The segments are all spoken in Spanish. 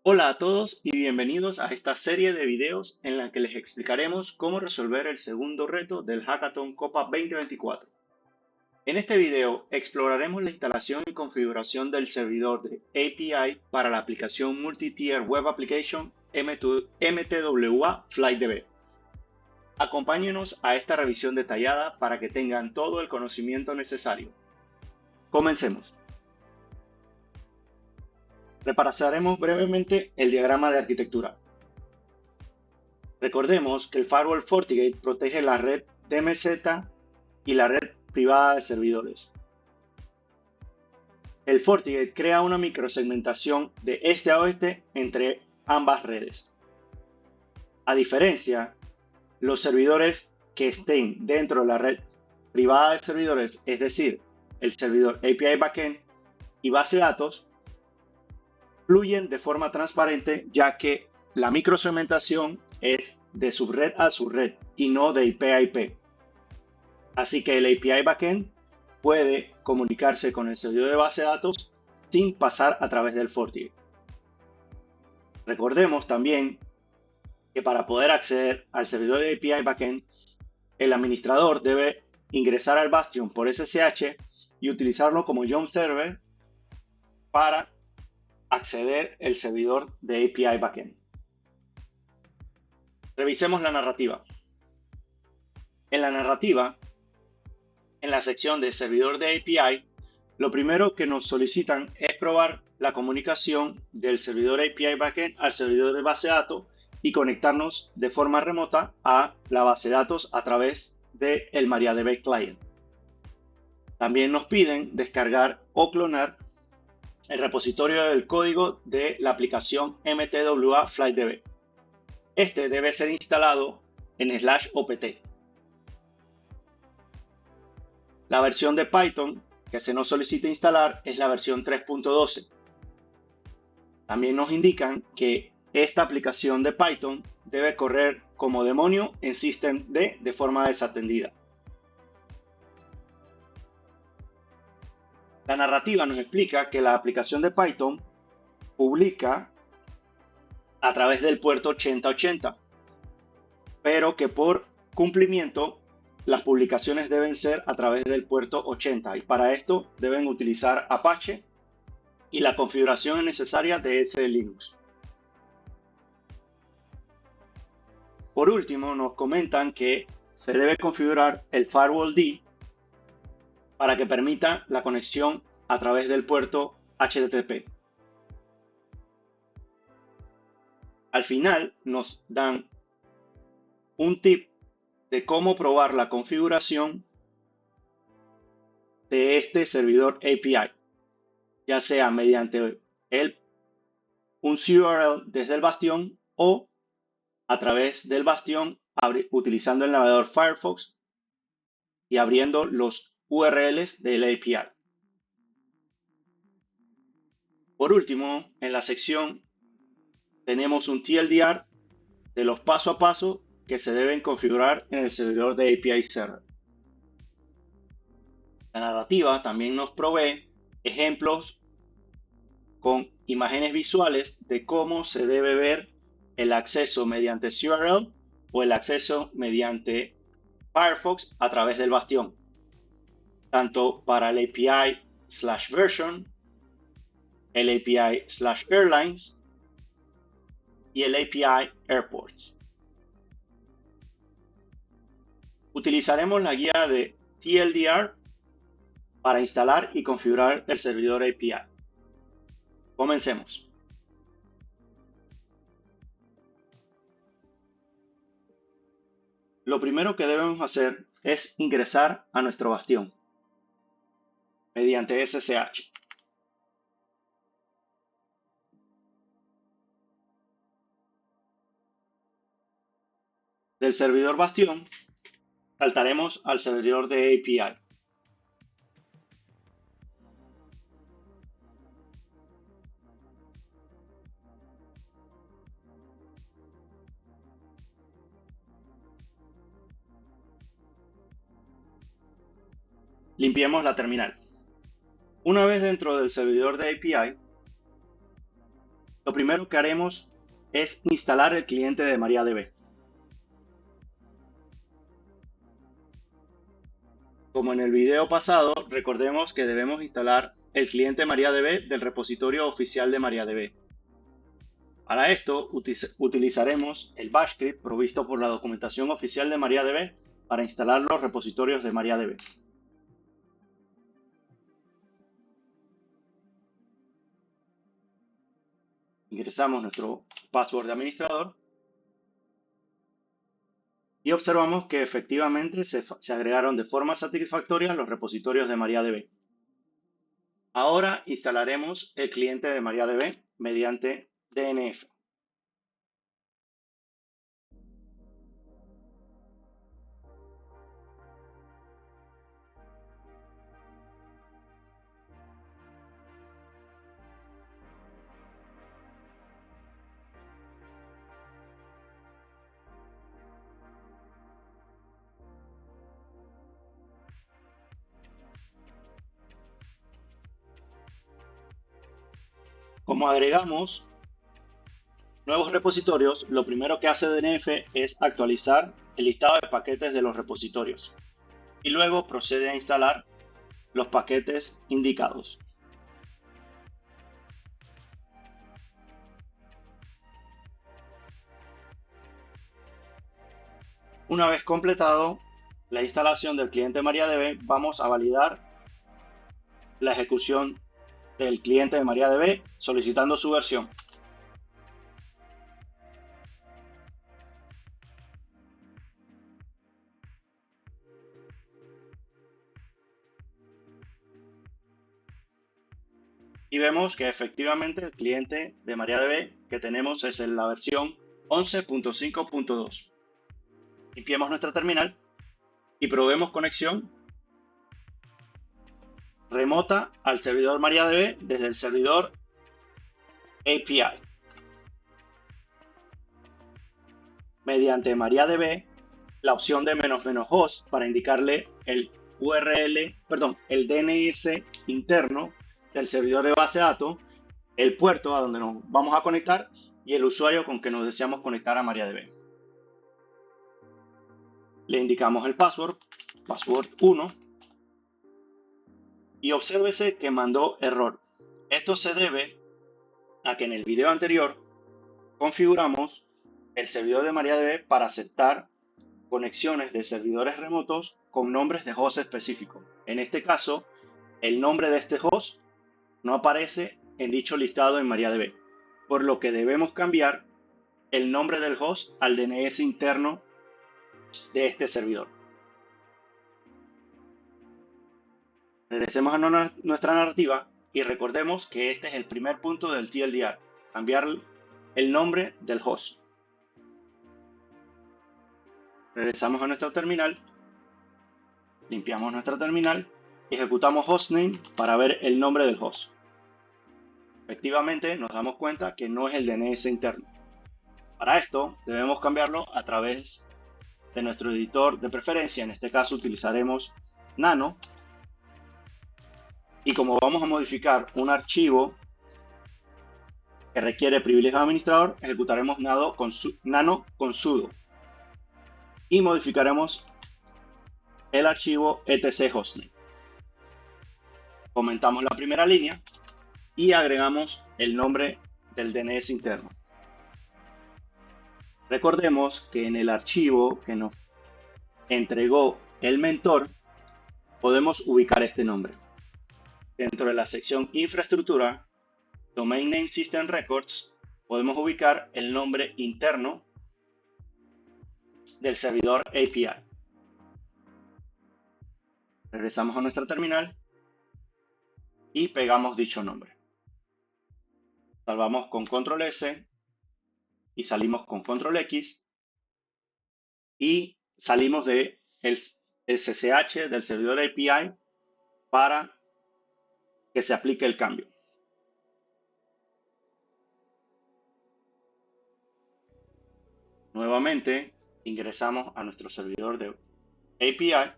Hola a todos y bienvenidos a esta serie de videos en la que les explicaremos cómo resolver el segundo reto del Hackathon Copa 2024. En este video exploraremos la instalación y configuración del servidor de API para la aplicación Multi-Tier Web Application MTWA FlightDB. Acompáñenos a esta revisión detallada para que tengan todo el conocimiento necesario. Comencemos. Repasaremos brevemente el diagrama de arquitectura. Recordemos que el firewall FortiGate protege la red DMZ y la red privada de servidores. El FortiGate crea una microsegmentación de este a oeste entre ambas redes. A diferencia, los servidores que estén dentro de la red privada de servidores, es decir, el servidor API Backend y base de datos, fluyen de forma transparente ya que la microsegmentación es de subred a subred y no de IP a IP. Así que el API Backend puede comunicarse con el servidor de base de datos sin pasar a través del FortiGate. Recordemos también que para poder acceder al servidor de API Backend, el administrador debe ingresar al Bastion por SSH y utilizarlo como jump server para acceder al servidor de API Backend. Revisemos la narrativa. En la narrativa, en la sección de servidor de API, lo primero que nos solicitan es probar la comunicación del servidor API Backend al servidor de base de datos y conectarnos de forma remota a la base de datos a través del MariaDB Client. También nos piden descargar o clonar el repositorio del código de la aplicación MTWA FlightDB. Este debe ser instalado en /opt. La versión de Python que se nos solicita instalar es la versión 3.12. También nos indican que esta aplicación de Python debe correr como demonio en systemd de forma desatendida. La narrativa nos explica que la aplicación de Python publica a través del puerto 8080, pero que por cumplimiento las publicaciones deben ser a través del puerto 80 y para esto deben utilizar Apache y la configuración necesaria de ese Linux. Por último, nos comentan que se debe configurar el Firewall D para que permita la conexión a través del puerto HTTP. Al final nos dan un tip de cómo probar la configuración de este servidor API, ya sea mediante un URL desde el Bastion o a través del Bastion utilizando el navegador Firefox y abriendo los URLs del API. Por último, en la sección tenemos un TLDR de los paso a paso que se deben configurar en el servidor de API Server. La narrativa también nos provee ejemplos con imágenes visuales de cómo se debe ver el acceso mediante URL o el acceso mediante Firefox a través del Bastion, tanto para el API/version, el API/airlines y el API airports. Utilizaremos la guía de TLDR para instalar y configurar el servidor API. Comencemos. Lo primero que debemos hacer es ingresar a nuestro Bastion mediante SSH. Del servidor Bastion saltaremos al servidor de API. Limpiemos la terminal. Una vez dentro del servidor de API, Lo primero que haremos es instalar el cliente de MariaDB. Como en el video pasado, recordemos que debemos instalar el cliente MariaDB del repositorio oficial de MariaDB. Para esto utilizaremos el bash script provisto por la documentación oficial de MariaDB para instalar los repositorios de MariaDB. Ingresamos nuestro password de administrador y observamos que efectivamente se agregaron de forma satisfactoria los repositorios de MariaDB. Ahora instalaremos el cliente de MariaDB mediante DNF. Como agregamos nuevos repositorios, lo primero que hace DNF es actualizar el listado de paquetes de los repositorios y luego procede a instalar los paquetes indicados. Una vez completado la instalación del cliente MariaDB, vamos a validar la ejecución del cliente de MariaDB solicitando su versión. Y vemos que efectivamente el cliente de MariaDB que tenemos es en la versión 11.5.2. Limpiemos nuestra terminal y probemos conexión remota al servidor MariaDB desde el servidor API. Mediante MariaDB, la opción de --host para indicarle el el DNS interno del servidor de base de datos, el puerto a donde nos vamos a conectar y el usuario con que nos deseamos conectar a MariaDB. Le indicamos el password 1, y obsérvese que mandó error. Esto se debe a que en el video anterior configuramos el servidor de MariaDB para aceptar conexiones de servidores remotos con nombres de host específicos. En este caso, el nombre de este host no aparece en dicho listado en MariaDB, por lo que debemos cambiar el nombre del host al DNS interno de este servidor. Regresemos a nuestra narrativa y recordemos que este es el primer punto del TLDR, cambiar el nombre del host. Regresamos a nuestra terminal, limpiamos nuestra terminal y ejecutamos hostname para ver el nombre del host. Efectivamente nos damos cuenta que no es el DNS interno. Para esto debemos cambiarlo a través de nuestro editor de preferencia, en este caso utilizaremos Nano, y como vamos a modificar un archivo que requiere privilegio de administrador, ejecutaremos Nano con sudo y modificaremos el archivo etc hostname. Comentamos la primera línea y agregamos el nombre del DNS interno. Recordemos que en el archivo que nos entregó el mentor podemos ubicar este nombre. Dentro de la sección infraestructura, Domain Name System Records, podemos ubicar el nombre interno del servidor API. Regresamos a nuestra terminal y pegamos dicho nombre. Salvamos con Control S y salimos con Control X y salimos de el SSH del servidor API para que se aplique el cambio. Nuevamente ingresamos a nuestro servidor de API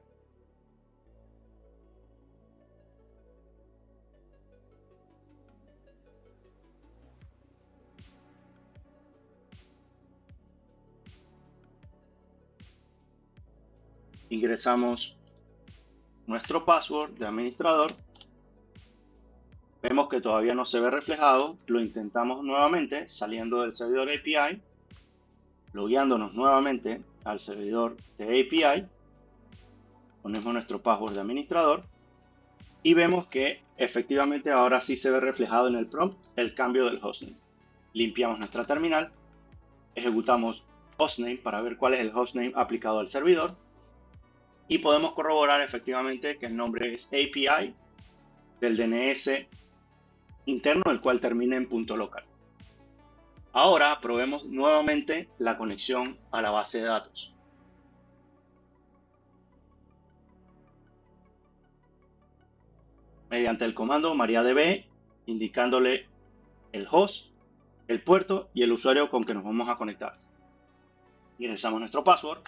ingresamos nuestro password de administrador. Vemos que todavía no se ve reflejado. Lo intentamos nuevamente saliendo del servidor API, logueándonos nuevamente al servidor de API. Ponemos nuestro password de administrador y vemos que efectivamente ahora sí se ve reflejado en el prompt el cambio del hostname. Limpiamos nuestra terminal, ejecutamos hostname para ver cuál es el hostname aplicado al servidor y podemos corroborar efectivamente que el nombre es API del DNS interno, el cual termina en .local. Ahora probemos nuevamente la conexión a la base de datos. Mediante el comando MariaDB, indicándole el host, el puerto y el usuario con que nos vamos a conectar. Ingresamos nuestro password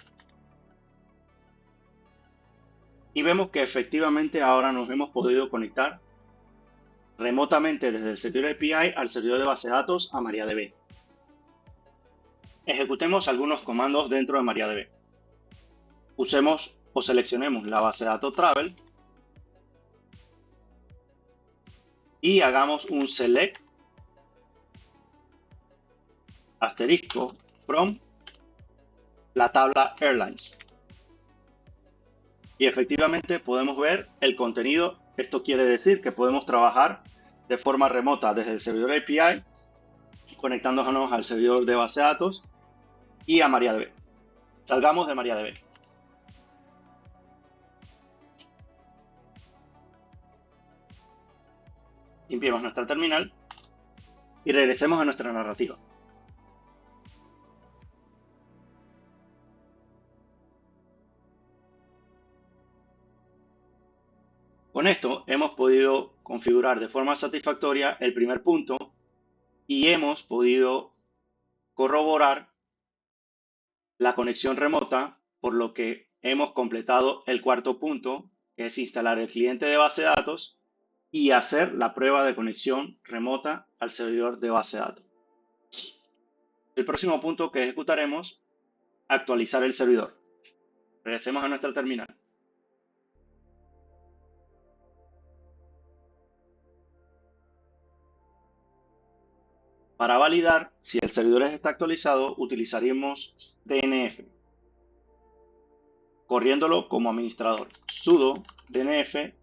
y vemos que efectivamente ahora nos hemos podido conectar remotamente desde el servidor API al servidor de base de datos a MariaDB. Ejecutemos algunos comandos dentro de MariaDB. Usemos o seleccionemos la base de datos Travel y hagamos un select asterisco from la tabla Airlines. Y efectivamente podemos ver el contenido. Esto quiere decir que podemos trabajar de forma remota desde el servidor API, conectándonos al servidor de base de datos y a MariaDB. Salgamos de MariaDB. Limpiemos nuestra terminal y regresemos a nuestra narrativa. Con esto hemos podido configurar de forma satisfactoria el primer punto y hemos podido corroborar la conexión remota, por lo que hemos completado el cuarto punto, que es instalar el cliente de base de datos y hacer la prueba de conexión remota al servidor de base de datos. El próximo punto que ejecutaremos, actualizar el servidor. Regresemos a nuestra terminal. Para validar si el servidor está actualizado, utilizaremos DNF, corriéndolo como administrador. Sudo DNF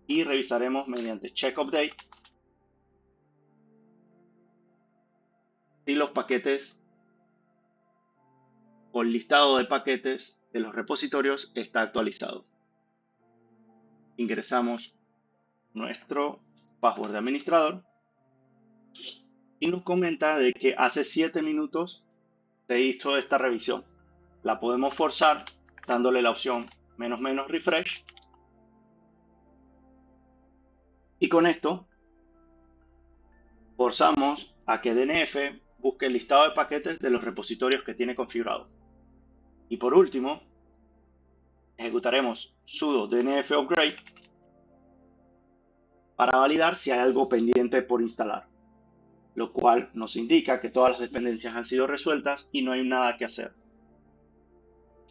y revisaremos mediante check update si los paquetes o el listado de paquetes de los repositorios está actualizado. Ingresamos nuestro password de administrador y nos comenta de que hace 7 minutos se hizo esta revisión. La podemos forzar dándole la opción -- refresh y con esto forzamos a que DNF busque el listado de paquetes de los repositorios que tiene configurado. Y por último, ejecutaremos sudo DNF upgrade para validar si hay algo pendiente por instalar, lo cual nos indica que todas las dependencias han sido resueltas y no hay nada que hacer.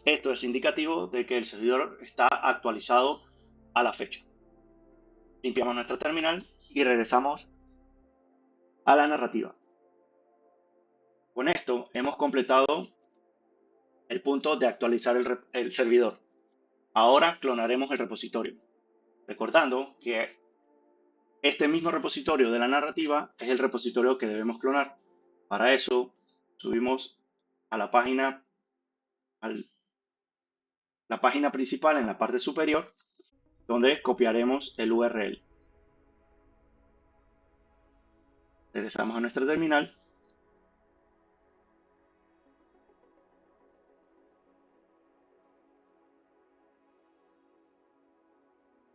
Esto es indicativo de que el servidor está actualizado a la fecha. Limpiamos nuestra terminal y regresamos a la narrativa. Con esto hemos completado el punto de actualizar el servidor. Ahora clonaremos el repositorio, recordando que este mismo repositorio de la narrativa es el repositorio que debemos clonar. Para eso subimos a la página principal en la parte superior, donde copiaremos el URL. Regresamos a nuestra terminal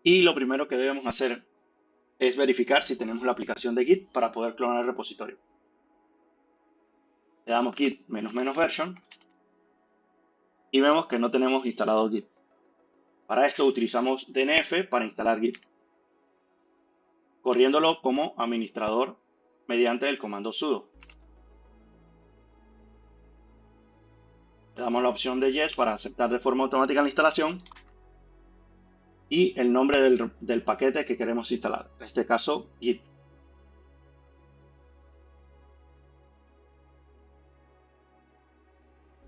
y lo primero que debemos hacer es verificar si tenemos la aplicación de Git para poder clonar el repositorio. Le damos git --version y vemos que no tenemos instalado Git. Para esto utilizamos DNF para instalar Git, corriéndolo como administrador mediante el comando sudo. Le damos la opción de Yes para aceptar de forma automática la instalación y el nombre del paquete que queremos instalar, en este caso Git.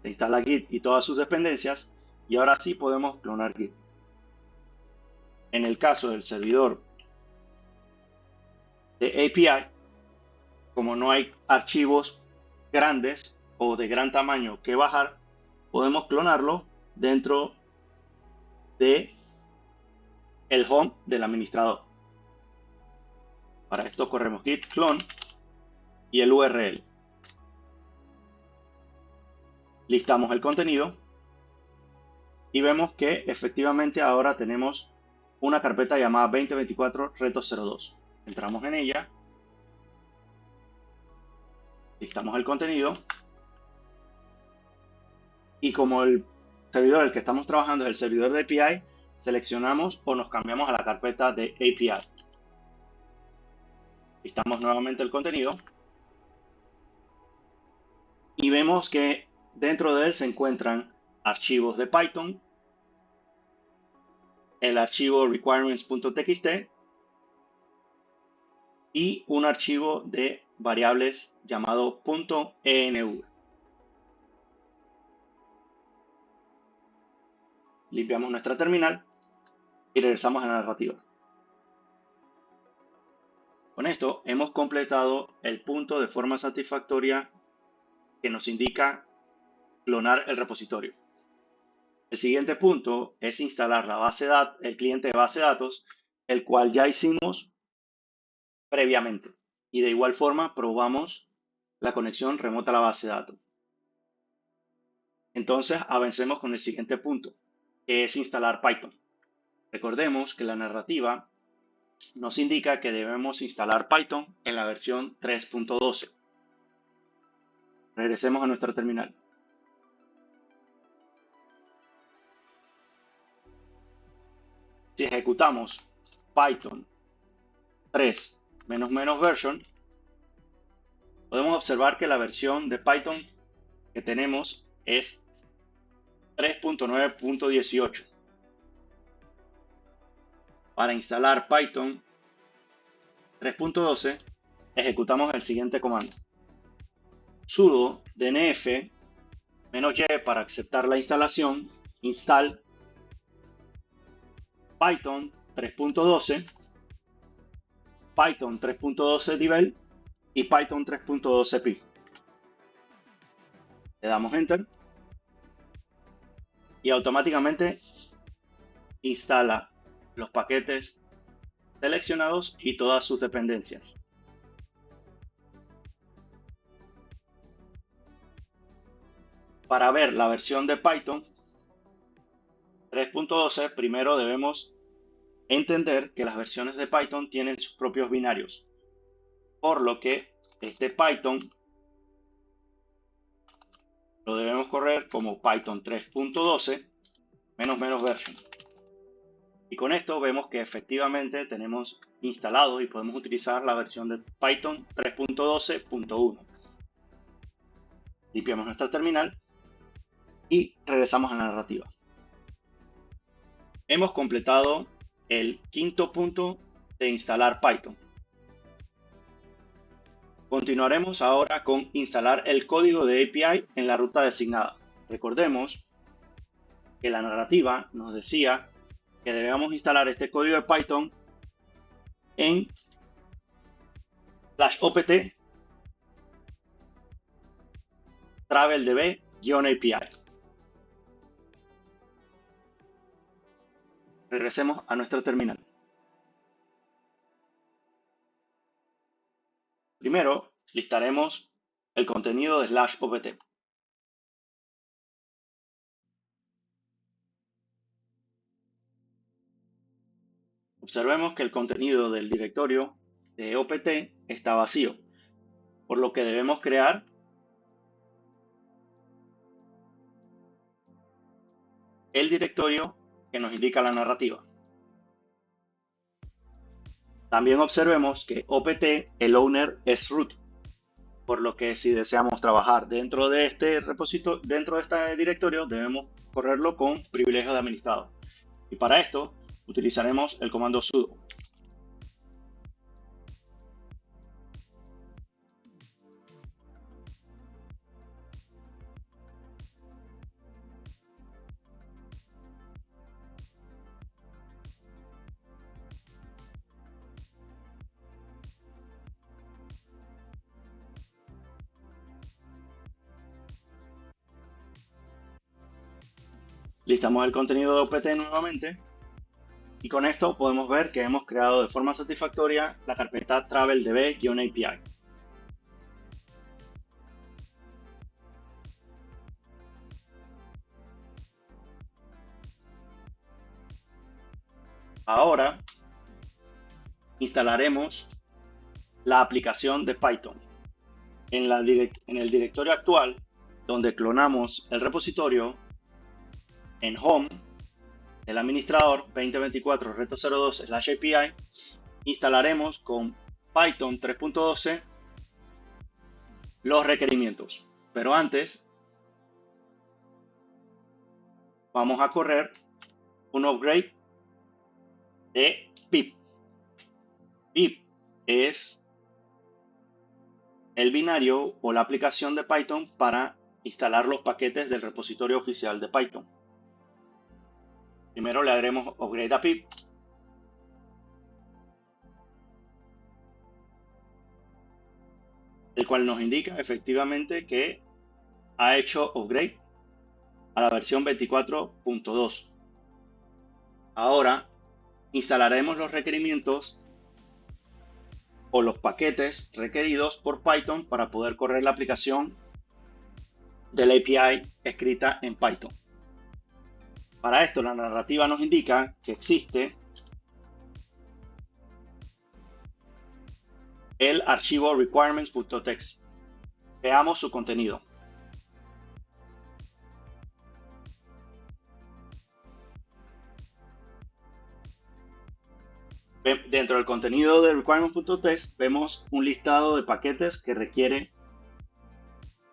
Se instala Git y todas sus dependencias y ahora sí podemos clonar Git. En el caso del servidor de API, como no hay archivos grandes o de gran tamaño que bajar, podemos clonarlo dentro de el home del administrador. Para esto corremos git clone y el URL. Listamos el contenido y vemos que efectivamente ahora tenemos una carpeta llamada 2024 reto 02. Entramos en ella, listamos el contenido y como el servidor el que estamos trabajando es el servidor de API, seleccionamos o nos cambiamos a la carpeta de API. Listamos nuevamente el contenido y vemos que dentro de él se encuentran archivos de Python, el archivo requirements.txt y un archivo de variables llamado .env. Limpiamos nuestra terminal y regresamos a la narrativa. Con esto hemos completado el punto de forma satisfactoria que nos indica clonar el repositorio. El siguiente punto es instalar la base de datos, el cliente de base de datos, el cual ya hicimos previamente. Y de igual forma probamos la conexión remota a la base de datos. Entonces avancemos con el siguiente punto, que es instalar Python. Recordemos que la narrativa nos indica que debemos instalar Python en la versión 3.12. Regresemos a nuestra terminal. Si ejecutamos Python 3 version, podemos observar que la versión de Python que tenemos es 3.9.18. Para instalar Python 3.12, ejecutamos el siguiente comando: sudo dnf -y para aceptar la instalación, install Python 3.12, Python 3.12 devel y Python 3.12 py. Le damos enter y automáticamente instala los paquetes seleccionados y todas sus dependencias. Para ver la versión de Python 3.12, primero debemos entender que las versiones de Python tienen sus propios binarios, por lo que este Python lo debemos correr como Python 3.12 version. Y con esto vemos que efectivamente tenemos instalado y podemos utilizar la versión de Python 3.12.1. Limpiamos nuestra terminal y regresamos a la narrativa. Hemos completado el quinto punto de instalar Python. Continuaremos ahora con instalar el código de API en la ruta designada. Recordemos que la narrativa nos decía que debemos instalar este código de Python en /opt traveldb-api. Regresemos a nuestra terminal. Primero, listaremos el contenido de /opt. Observemos que el contenido del directorio de opt está vacío, por lo que debemos crear el directorio que nos indica la narrativa. También observemos que opt, el owner es root, por lo que si deseamos trabajar dentro de este repositorio, dentro de este directorio, debemos correrlo con privilegio de administrador. Y para esto utilizaremos el comando sudo. Listamos el contenido de OPT nuevamente y con esto podemos ver que hemos creado de forma satisfactoria la carpeta TravelDB-API. Ahora instalaremos la aplicación de Python. En el directorio actual, donde clonamos el repositorio, en Home, el administrador 2024 reto 02/API, instalaremos con Python 3.12 los requerimientos. Pero antes, vamos a correr un upgrade de pip. Pip es el binario o la aplicación de Python para instalar los paquetes del repositorio oficial de Python. Primero le haremos upgrade a pip. El cual nos indica efectivamente que ha hecho upgrade a la versión 24.2. Ahora instalaremos los requerimientos o los paquetes requeridos por Python para poder correr la aplicación de la API escrita en Python. Para esto la narrativa nos indica que existe el archivo requirements.txt. Veamos su contenido. Dentro del contenido de requirements.txt vemos un listado de paquetes que requiere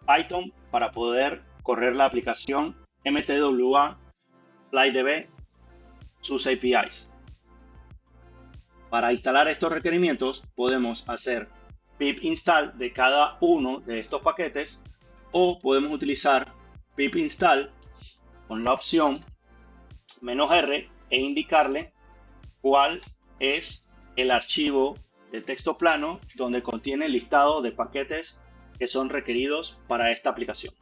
Python para poder correr la aplicación mtwa FlyDB sus APIs. Para instalar estos requerimientos podemos hacer pip install de cada uno de estos paquetes o podemos utilizar pip install con la opción "-r" e indicarle cuál es el archivo de texto plano donde contiene el listado de paquetes que son requeridos para esta aplicación.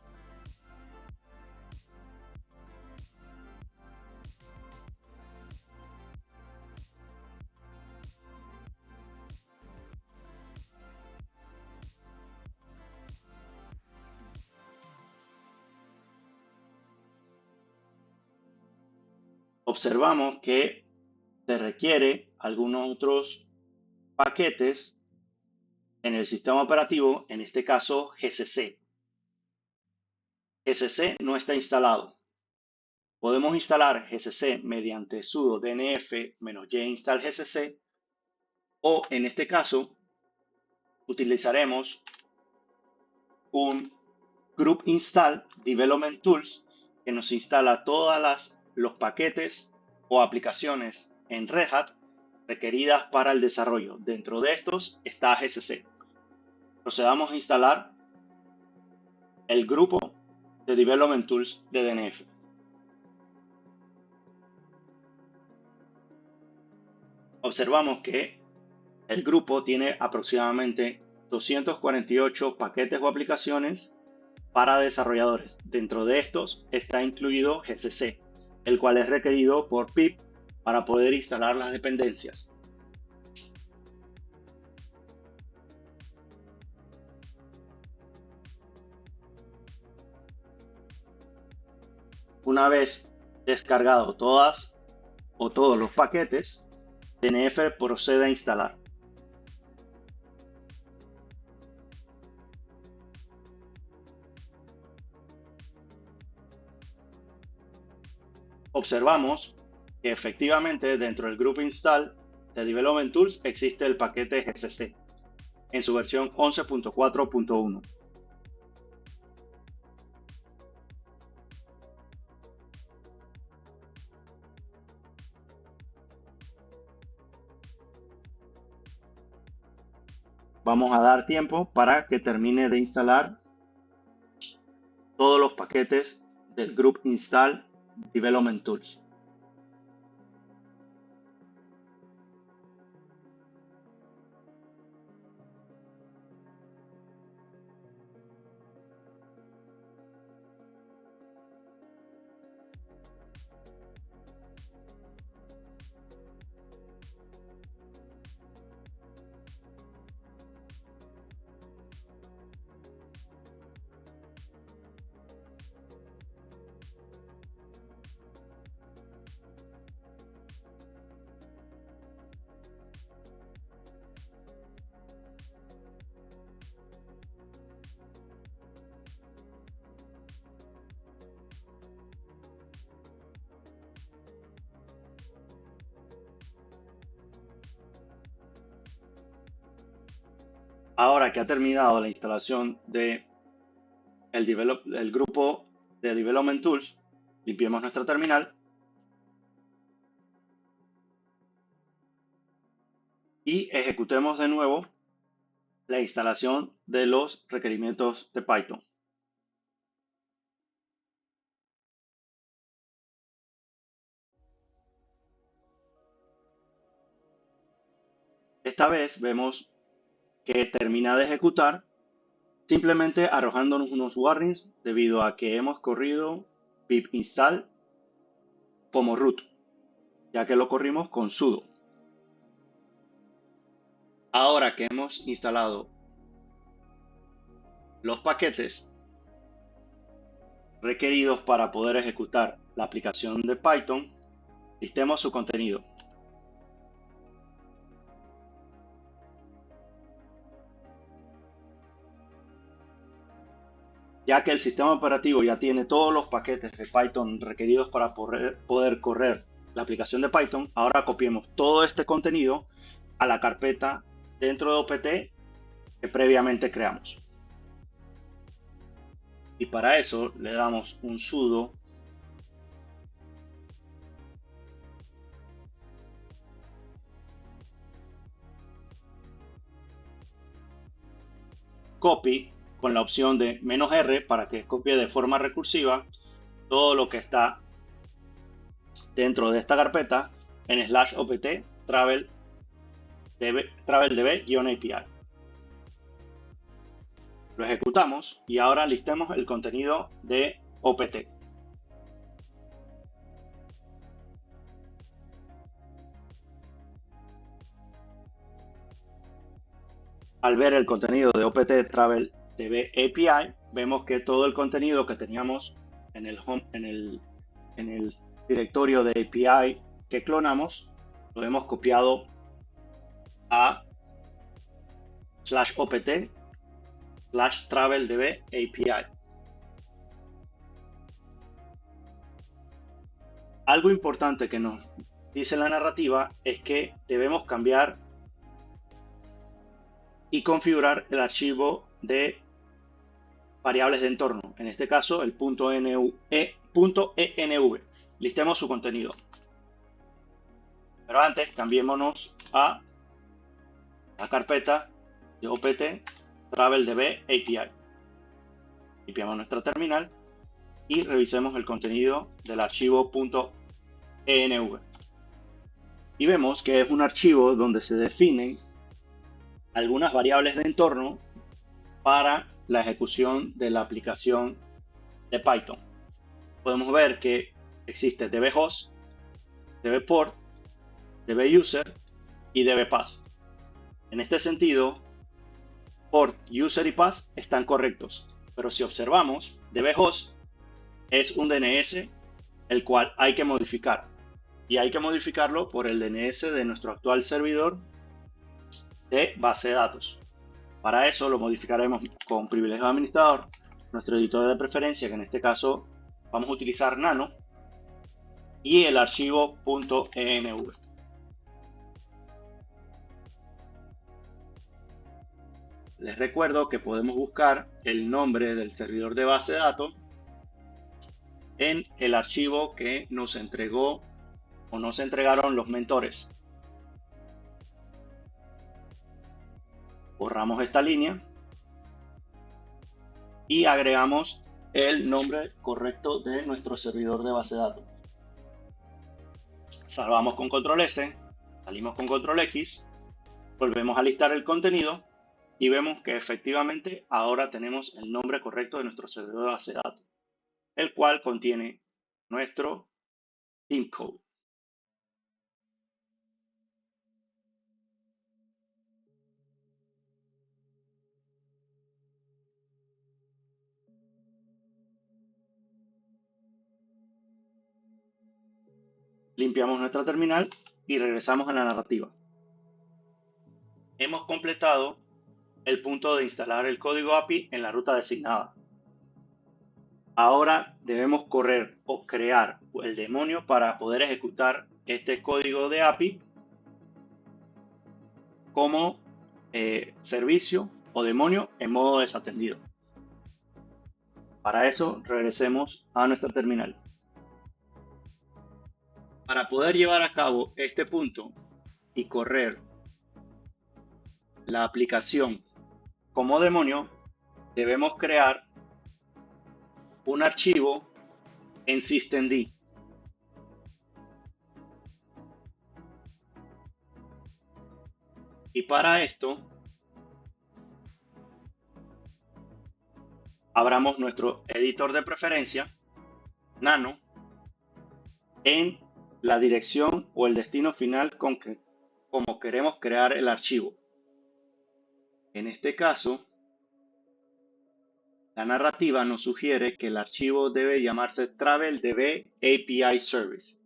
Observamos que se requiere algunos otros paquetes en el sistema operativo, en este caso GCC. GCC no está instalado. Podemos instalar GCC mediante sudo dnf-y install GCC o en este caso utilizaremos un group install development tools que nos instala todos los paquetes o aplicaciones en Red Hat requeridas para el desarrollo. Dentro de estos está GCC. Procedamos a instalar el grupo de Development Tools de DNF. Observamos que el grupo tiene aproximadamente 248 paquetes o aplicaciones para desarrolladores. Dentro de estos está incluido GCC, el cual es requerido por pip para poder instalar las dependencias. Una vez descargado todas o todos los paquetes, DNF procede a instalar. Observamos que efectivamente dentro del Group Install de Development Tools existe el paquete GCC. en su versión 11.4.1. Vamos a dar tiempo para que termine de instalar todos los paquetes del Group Install Development Tools. Ahora que ha terminado la instalación de el grupo de Development Tools, limpiemos nuestra terminal y ejecutemos de nuevo la instalación de los requerimientos de Python. Esta vez vemos que termina de ejecutar, simplemente arrojándonos unos warnings debido a que hemos corrido pip install como root, ya que lo corrimos con sudo. Ahora que hemos instalado los paquetes requeridos para poder ejecutar la aplicación de Python, listemos su contenido. Ya que el sistema operativo ya tiene todos los paquetes de Python requeridos para poder correr la aplicación de Python, ahora copiemos todo este contenido a la carpeta dentro de OPT que previamente creamos. Y para eso le damos un sudo copy con la opción de "-r" para que copie de forma recursiva todo lo que está dentro de esta carpeta en /opt traveldb-api. Lo ejecutamos y ahora listemos el contenido de OPT. Al ver el contenido de OPT traveldb API, vemos que todo el contenido que teníamos en el home, en el directorio de API que clonamos, lo hemos copiado a /opt/traveldb API. Algo importante que nos dice la narrativa es que debemos cambiar y configurar el archivo de variables de entorno, en este caso el .env. Listemos su contenido. Pero antes cambiémonos a la carpeta de OPT traveldb API. Limpiamos nuestra terminal y revisemos el contenido del archivo .env. Y vemos que es un archivo donde se definen algunas variables de entorno para la ejecución de la aplicación de Python. Podemos ver que existe dbHost, dbPort, dbUser y dbPath. En este sentido, port, user y path están correctos, pero si observamos, dbHost es un DNS el cual hay que modificar, y hay que modificarlo por el DNS de nuestro actual servidor de base de datos. Para eso lo modificaremos con privilegio de administrador, nuestro editor de preferencia, que en este caso vamos a utilizar Nano, y el archivo .env. Les recuerdo que podemos buscar el nombre del servidor de base de datos en el archivo que nos entregó o nos entregaron los mentores. Borramos esta línea y agregamos el nombre correcto de nuestro servidor de base de datos. Salvamos con control S, salimos con control X, volvemos a listar el contenido y vemos que efectivamente ahora tenemos el nombre correcto de nuestro servidor de base de datos, el cual contiene nuestro theme code. Limpiamos nuestra terminal y regresamos a la narrativa. Hemos completado el punto de instalar el código API en la ruta designada. Ahora debemos correr o crear el demonio para poder ejecutar este código de API como servicio o demonio en modo desatendido. Para eso regresemos a nuestra terminal. Para poder llevar a cabo este punto y correr la aplicación como demonio, debemos crear un archivo en systemd. Y para esto, abramos nuestro editor de preferencia, Nano, en la dirección o el destino final como queremos crear el archivo. En este caso, la narrativa nos sugiere que el archivo debe llamarse TravelDB API Service.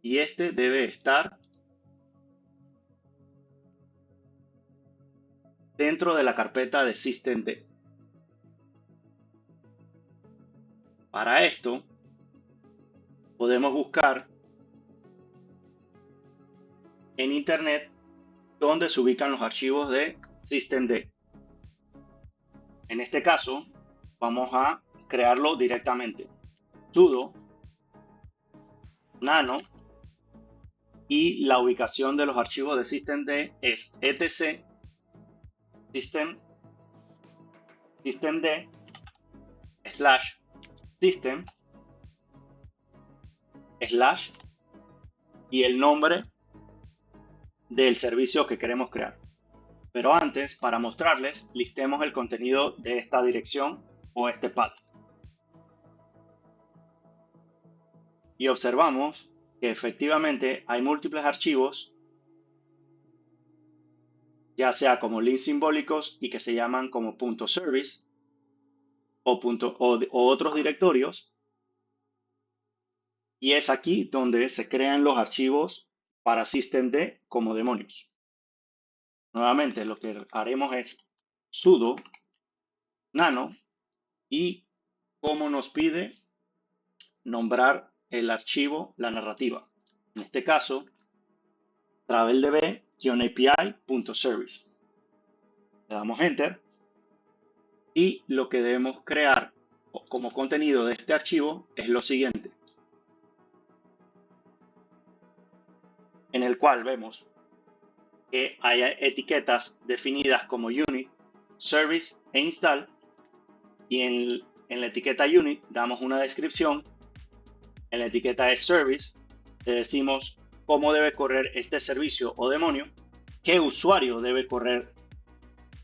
Y este debe estar dentro de la carpeta de systemd. Para esto, podemos buscar en internet donde se ubican los archivos de systemd. En este caso, vamos a crearlo directamente. Sudo nano y la ubicación de los archivos de systemd es etc systemd /system/ y el nombre del servicio que queremos crear. Pero antes, para mostrarles, listemos el contenido de esta dirección o este path. Y observamos que efectivamente hay múltiples archivos, ya sea como links simbólicos y que se llaman como .service o otros directorios. Y es aquí donde se crean los archivos para systemd como demonios. Nuevamente lo que haremos es sudo nano y como nos pide nombrar el archivo, la narrativa. En este caso, traveldb-api.service. Le damos enter y lo que debemos crear como contenido de este archivo es lo siguiente, en el cual vemos que hay etiquetas definidas como unit, service e install, y en la etiqueta unit damos una descripción. En la etiqueta de service le decimos cómo debe correr este servicio o demonio, qué usuario debe correr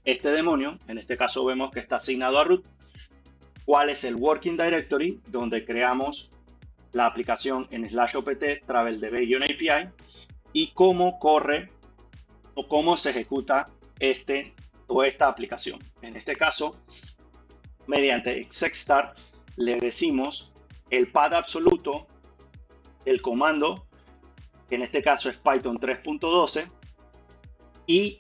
este demonio. En este caso vemos que está asignado a root, cuál es el working directory donde creamos la aplicación en /opt traveldb-api y cómo corre o cómo se ejecuta esta aplicación. En este caso, mediante execstart le decimos el path absoluto del comando, que en este caso es Python 3.12, y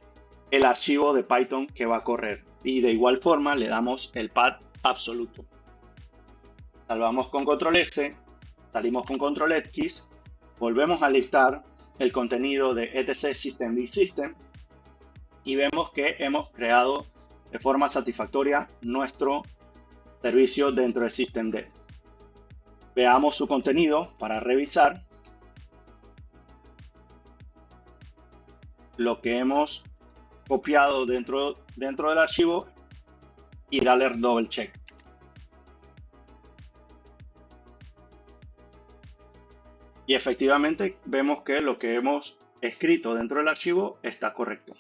el archivo de Python que va a correr. Y de igual forma le damos el path absoluto. Salvamos con control S, salimos con control X, volvemos a listar el contenido de etc systemd system y vemos que hemos creado de forma satisfactoria nuestro servicio dentro de systemd. Veamos su contenido para revisar lo que hemos copiado dentro del archivo y darle double check. Y efectivamente vemos que lo que hemos escrito dentro del archivo está correcto.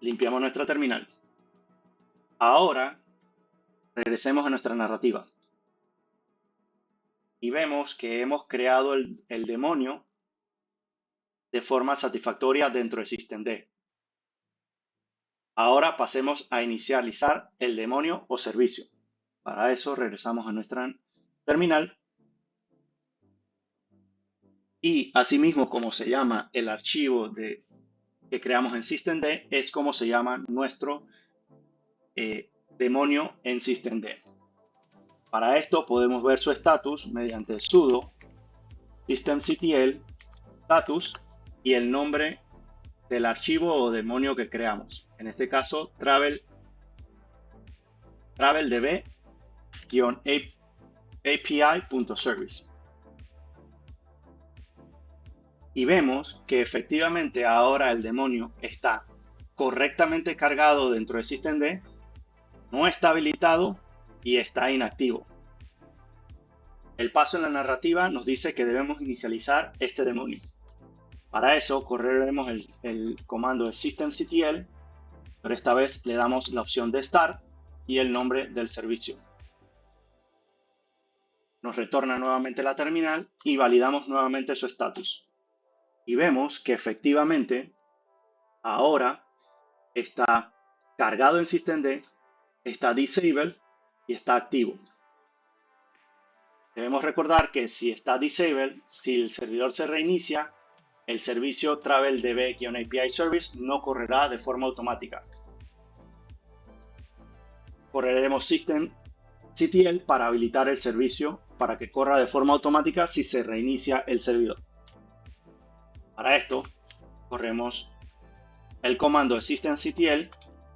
Limpiamos nuestra terminal. Ahora regresemos a nuestra narrativa. Y vemos que hemos creado el demonio de forma satisfactoria dentro de systemd. Ahora pasemos a inicializar el demonio o servicio. Para eso regresamos a nuestra terminal. Y asimismo, como se llama el archivo que creamos en systemd, es como se llama nuestro demonio en systemd. Para esto podemos ver su estatus mediante sudo systemctl status y el nombre del archivo o demonio que creamos. En este caso, traveldb-api.service. Y vemos que efectivamente ahora el demonio está correctamente cargado dentro de systemd, no está habilitado y está inactivo. El paso en la narrativa nos dice que debemos inicializar este demonio. Para eso correremos el comando de systemctl, pero esta vez le damos la opción de start y el nombre del servicio. Nos retorna nuevamente la terminal y validamos nuevamente su estatus. Y vemos que efectivamente ahora está cargado en systemd, está disabled y está activo. Debemos recordar que si está disabled, si el servidor se reinicia, el servicio traveldb-api service no correrá de forma automática. Correremos systemctl para habilitar el servicio para que corra de forma automática si se reinicia el servidor. Para esto, corremos el comando de systemctl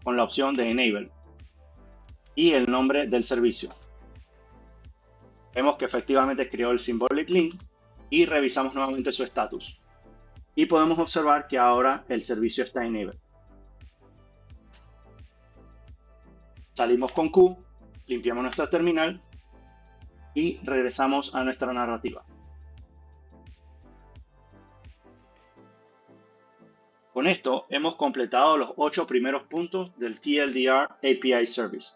con la opción de enable y el nombre del servicio. Vemos que efectivamente creó el symbolic link y revisamos nuevamente su estatus. Y podemos observar que ahora el servicio está enable. Salimos con Q, limpiamos nuestra terminal y regresamos a nuestra narrativa. Con esto hemos completado los 8 primeros puntos del TLDR API Service.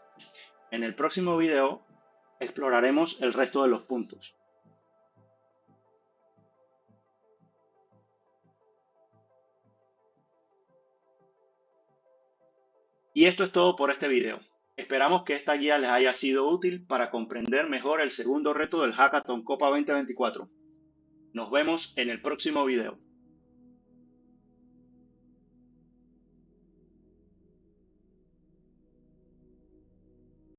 En el próximo video exploraremos el resto de los puntos. Y esto es todo por este video. Esperamos que esta guía les haya sido útil para comprender mejor el segundo reto del Hackathon Copa 2024. Nos vemos en el próximo video.